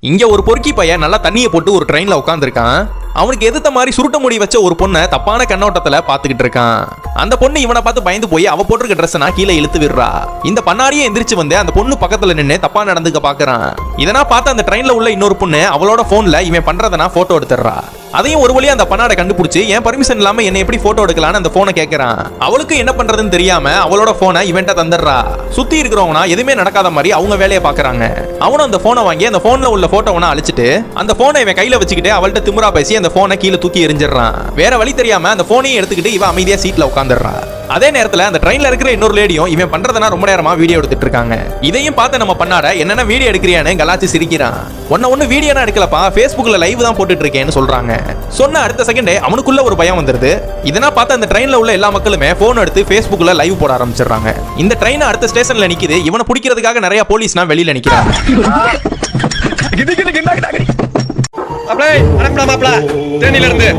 இங்க ஒரு பொறுக்கி பையன் நல்லா தண்ணியை போட்டு ஒரு ட்ரெயின்ல உட்காந்துருக்கான். அவனுக்கு எதிர்த்த மாதிரி சுருட்ட முடி வச்ச ஒரு பொண்ணை தப்பான கண்ணோட்டத்துல பாத்துக்கிட்டு இருக்கான். அந்த பொண்ணு இவனை பார்த்து பயந்து போய் அவ போட்டிருக்க ட்ரெஸ் கீழே இழுத்து விடுறா. இந்த பண்ணாரியே எந்திரிச்சு வந்து அந்த பொண்ணு பக்கத்துல நின்று தப்பா நடந்துக்க பாக்குறான். இதனா பார்த்து அந்த ட்ரெயின்ல உள்ள இன்னொரு பொண்ணு அவளோட போன்ல இவன் பண்றதனா போட்டோ எடுத்துறா. அதையும் ஒரு வழியா அந்த பண்ணாட கண்டுபிடிச்சு என் பர்மிஷன் இல்லாம என்ன எப்படி போட்டோ எடுக்கலான்னு அந்த போனை கேட்கறான். அவளுக்கு என்ன பண்றதுன்னு தெரியாம அவளோட போனை இவன்ட்ட தந்துடுறா. சுத்தி இருக்கிறவனா எதுவுமே நடக்காத மாதிரி அவங்க வேலையை பாக்குறாங்க. அவனும் அந்த போனை வாங்கி அந்த போன்ல உள்ள போட்டோவனை அழிச்சிட்டு அந்த போனை இவன் கையில வச்சுக்கிட்டு அவள்கிட்ட திமிரா பேசி அந்த போனை கீழே தூக்கி எரிஞ்சிடறான். வேற வழி தெரியாம அந்த போனையும் எடுத்துக்கிட்டு இவன் அமைதியா சீட்ல உட்காந்துடுறா. அதே நேரத்துல அந்த ட்ரெயின்ல இருக்கிற இன்னொரு லேடியும் இவன் பண்றதுனா ரொம்ப நேரமா வீடியோ எடுத்துட்டு இருக்காங்க. இதையும் பார்த்து நம்ம பண்ணாட என்னென்ன வீடியோ எடுக்கிறியான்னு கலாச்சி சிரிக்கிறான். ஒன்னு வீடியோனா எடுக்கலப்பா, Facebookல லைவ் தான் போட்டுட்டு இருக்கேன்னு சொல்றாங்க. சொன்ன அடுத்த செகண்டே அவனுக்குள்ள ஒரு பயம் வந்துருது. இதனா பார்த்து அந்த ட்ரெயின்ல உள்ள எல்லா மக்களுமே போன் எடுத்து Facebookல லைவ் போட ஆரம்பிச்சிடுறாங்க. இந்த ட்ரெயின் அடுத்த ஸ்டேஷன்ல நிக்குது. இவனை பிடிக்கிறதுக்காக நிறைய போலீஸ்னா வெளியில நிக்கிறாங்க. மாப்ள ட்ரெயின்ல இருந்து